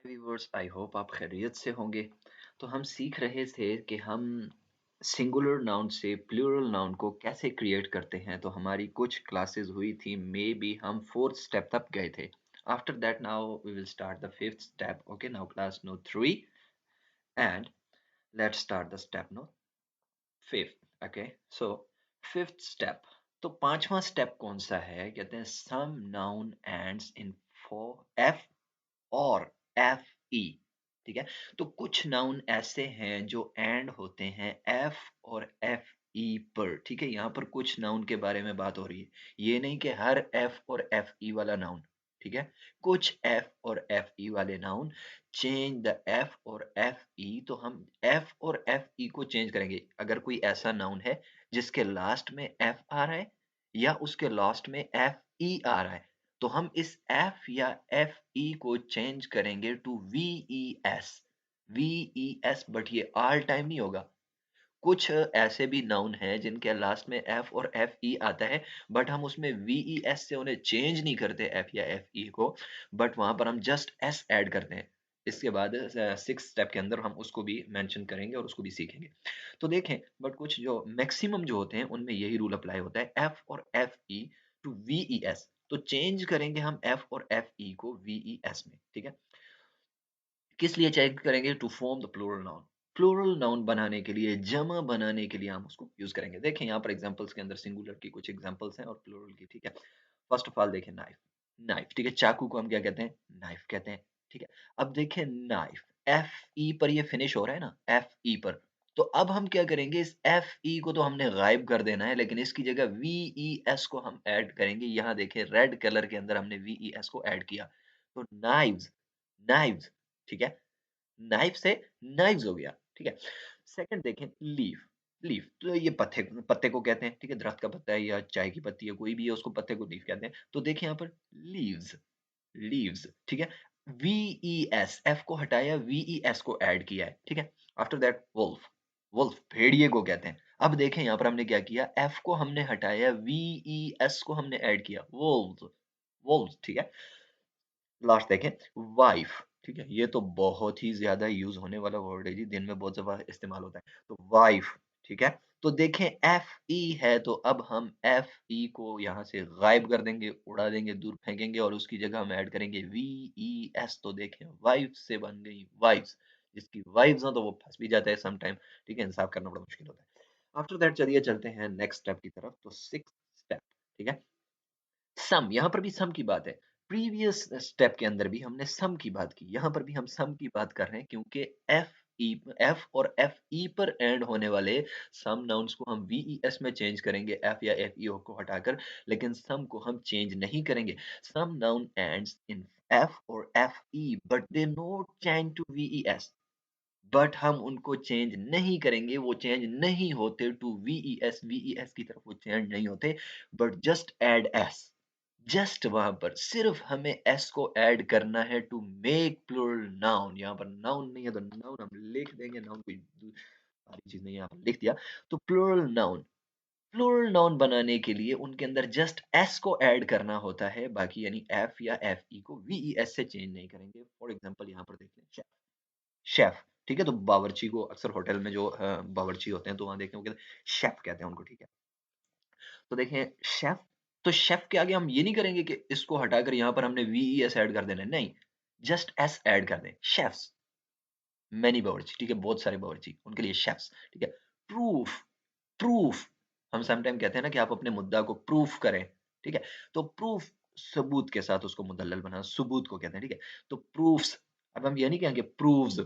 Hi viewers, I hope आप खैरियत से होंगे। तो हम सीख रहे थे कि हम सिंगुलर नाउन से प्लूरल नाउन को कैसे क्रिएट करते हैं। तो हमारी कुछ क्लासेस हुई थी, मे बी हम फोर्थ स्टेप तक गए थे। After that now we will start the fifth step. Okay, now class no 3 and let's start the step no fifth. Okay, so fifth step. तो पांचवा स्टेप कौन सा है? कहते हैं some noun ends in for f और f e. ठीक है, तो कुछ नाउन ऐसे हैं जो एंड होते हैं एफ और एफ ई पर। ठीक है, यहाँ पर कुछ नाउन के बारे में बात हो रही है, ये नहीं कि हर एफ और एफ ई वाला नाउन। ठीक है, कुछ एफ और एफ ई वाले नाउन चेंज द एफ और एफ ई। तो हम एफ और एफ ई को चेंज करेंगे अगर कोई ऐसा नाउन है जिसके लास्ट में एफ आ रहा है या उसके लास्ट में एफ ई आ रहा है, तो हम इस एफ या एफ ई को चेंज करेंगे to v e s. V e s, but ये ऑल टाइम नहीं होगा। कुछ ऐसे भी नाउन हैं जिनके लास्ट में एफ और एफ ई आता है, बट हम उसमें वी ई एस से उन्हें चेंज नहीं करते एफ या एफ ई को, बट वहां पर हम जस्ट एस ऐड करते हैं। इसके बाद सिक्स स्टेप के अंदर हम उसको भी मेंशन करेंगे और उसको भी सीखेंगे। तो देखें, बट कुछ जो मैक्सिमम जो होते हैं उनमें यही रूल अप्लाई होता है, एफ और f e to v e s. तो चेंज करेंगे हम एफ और एफ ई को वी ई एस में। ठीक है, किस लिए चेक करेंगे? To form the plural noun. Plural noun बनाने के लिए, जमा बनाने के लिए हम उसको यूज करेंगे। देखें यहाँ पर एग्जांपल्स के अंदर सिंगुलर की कुछ एग्जांपल्स हैं और प्लूरल की। ठीक है, फर्स्ट ऑफ ऑल देखें नाइफ। नाइफ, ठीक है, चाकू को हम क्या कहते हैं? नाइफ कहते हैं। ठीक है, अब देखें नाइफ, एफ ई पर ये फिनिश हो रहा है ना, एफ ई पर। तो अब हम क्या करेंगे, इस एफ ई को तो हमने गायब कर देना है, लेकिन इसकी जगह वी ई एस को हम ऐड करेंगे। यहाँ देखें रेड कलर के अंदर हमने वी ई एस को ऐड किया। तो नाइव्स, नाइव्स। ठीक है, नाइफ से नाइव्स हो गया। ठीक है, सेकंड देखें लीफ। लीफ तो ये पत्ते पत्ते को कहते हैं। ठीक है, दरख्त का पत्ता है या चाय की पत्ती है, कोई भी है, उसको पत्ते को लीफ कहते हैं। तो देखिए यहाँ पर लीव्स, लीव्स। ठीक है, वी ई एस, एफ को हटाया, वी ई एस को ऐड किया है। ठीक है, आफ्टर दैट वुल्फ। वुल्फ भेड़िए को कहते हैं। अब देखें यहाँ पर हमने क्या किया, एफ को हमने हटाया, वी ई एस को हमने ऐड किया, वुल्फ, वुल्फ। ठीक है, लास्ट देखें वाइफ। ठीक है, ये तो बहुत ही ज्यादा यूज होने वाला वर्ड है जी, दिन में बहुत ज्यादा इस्तेमाल होता है। तो वाइफ। ठीक है, तो देखें एफ ई है, तो अब हम एफ ई को यहाँ से गायब कर देंगे, उड़ा देंगे, दूर फेंकेंगे और उसकी जगह हम ऐड करेंगे वी ई एस। तो देखें वाइफ से बन गई वाइफ्स। जिसकी वाइफ्स हो तो वो फंस भी जाता है सम टाइम। ठीक है, इंसाफ करना बड़ा मुश्किल होता है। आफ्टर दैट चलिए चलते हैं नेक्स्ट स्टेप की तरफ। तो सिक्स स्टेप। ठीक है, सम, यहाँ पर भी सम की बात है। प्रीवियस स्टेप के अंदर भी हमने सम की बात की, यहाँ पर भी हम सम की बात कर रहे हैं, क्योंकि एफ ई, एफ और एफ ई पर एंड होने वाले सम नाउन्स को हम वी ई एस में चेंज करेंगे, एफ या एफ ई को हटाकर। लेकिन सम को हम चेंज नहीं करेंगे। Some noun ends in f और f e but they not change to v e s. But हम उनको चेंज नहीं करेंगे, वो चेंज नहीं होते to v e s. V e S की तरफ वो चेंज नहीं होते, but just add S. Just वहां पर सिर्फ हमें एस को ऐड करना है टू मेक प्लूरल नाउन। यहाँ पर नाउन नहीं है तो नाउन हम लिख देंगे, नाउन कोई सारी चीज नहीं है, यहाँ पर लिख दिया। तो प्लूरल नाउन, प्लूरल नाउन बनाने के लिए उनके अंदर जस्ट एस को ऐड करना होता है, बाकी यानी एफ या एफ ई को वी ई एस से चेंज नहीं करेंगे। फॉर एग्जाम्पल यहाँ पर देख लें शेफ। शेफ, ठीक है, तो बावर्ची को अक्सर होटल में जो बावर्ची होते हैं तो वहां देखें वो कहते हैं शेफ कहते हैं उनको। ठीक है, तो देखें शेफ, तो शेफ के आगे हम ये नहीं करेंगे कि इसको हटाकर यहाँ पर हमने वीईएस ऐड कर देना है, नहीं, जस्ट एस ऐड कर दें। शेफ्स, मैनी बावर्ची, ठीक है, बहुत सारे बावर्ची, उनके लिए शेफ्स। ठीक है, प्रूफ, प्रूफ, हम समटाइम कहते हैं ना कि आप अपने मुद्दा को प्रूफ करें। ठीक है, तो प्रूफ, सबूत के साथ उसको मुदल्लल बना, सबूत को कहते हैं। ठीक है, तो प्रूफ्स। अब हम ये नहीं कहेंगे प्रूव्स,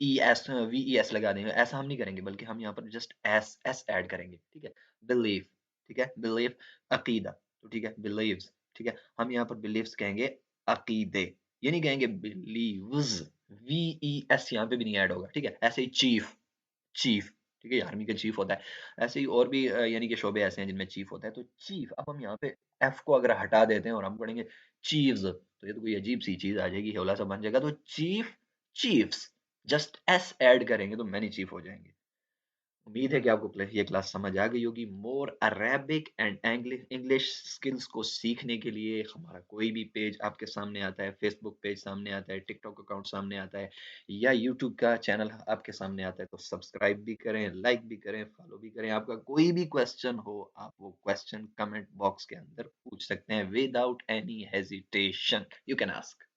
ई एस वी ई एस लगा देंगे, ऐसा हम नहीं करेंगे, बल्कि हम यहाँ पर जस्ट एस एस ऐड करेंगे। ठीक है, बिलीव। ठीक है, बिलीव, अकीदा। तो ठीक है, बिलीव्स। ठीक है, हम यहाँ पर बिलीव्स कहेंगे, अकीदे, ये नहीं कहेंगे बिलीव्स। वी ई एस यहाँ पे भी नहीं ऐड होगा। ठीक है, ऐसे ही चीफ, चीफ, ठीक है, आर्मी का चीफ होता है। ऐसे ही और भी यानी कि शोबे ऐसे हैं जिनमें चीफ होता है। तो चीफ, अब हम यहाँ पे एफ को अगर हटा देते हैं और हम पढ़ेंगे चीफ्स, तो ये तो कोई अजीब सी चीज आ जाएगी, हौला सा बन जाएगा। तो chief, chiefs, just S add करेंगे तो मैनी चीफ हो जाएंगे। उम्मीद है कि आपको ये क्लास समझ आ गई होगी। मोर अरेबिक एंड इंग्लिश स्किल्स को सीखने के लिए हमारा कोई भी पेज आपके सामने आता है, फेसबुक पेज सामने आता है, टिकटॉक अकाउंट सामने आता है या यूट्यूब का चैनल आपके सामने आता है, तो सब्सक्राइब भी करें, लाइक भी करें, फॉलो भी करें। आपका कोई भी क्वेश्चन हो, आप वो क्वेश्चन कमेंट बॉक्स के अंदर पूछ सकते हैं without any hesitation. You can ask.